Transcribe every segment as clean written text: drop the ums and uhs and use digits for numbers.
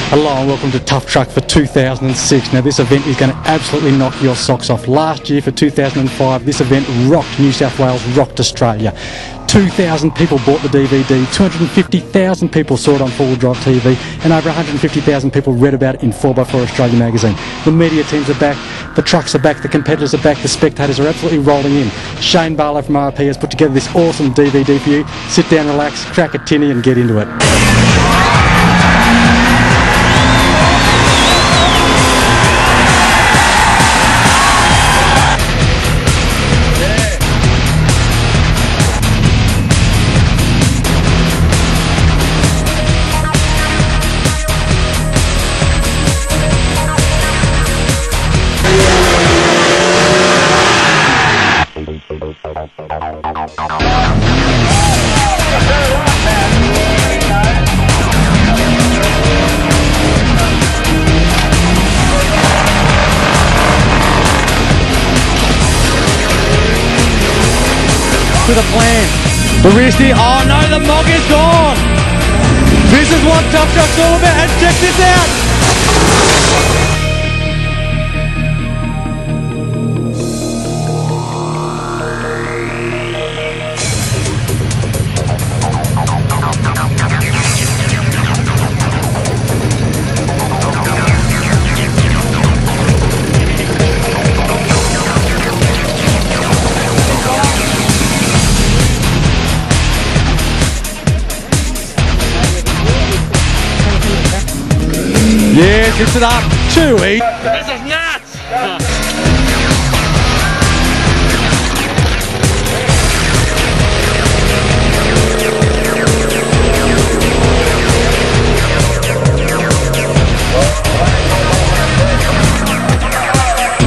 Hello and welcome to Tuff Truck for 2006. Now this event is going to absolutely knock your socks off. Last year for 2005 this event rocked New South Wales, rocked Australia. 2,000 people bought the DVD, 250,000 people saw it on 4-wheel drive TV, and over 150,000 people read about it in 4x4 Australia magazine. The media teams are back, the trucks are back, the competitors are back, the spectators are absolutely rolling in. Shane Barlow from RP has put together this awesome DVD for you. Sit down, relax, crack a tinny and get into it. To the plan. The rear steer. Oh no, the mog is gone. This is what Tuff Truck's all about. And check this out. Yeah, gets it up. 2-8. This is nuts!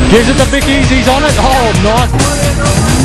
Gives it the big easies on it. Oh, nice.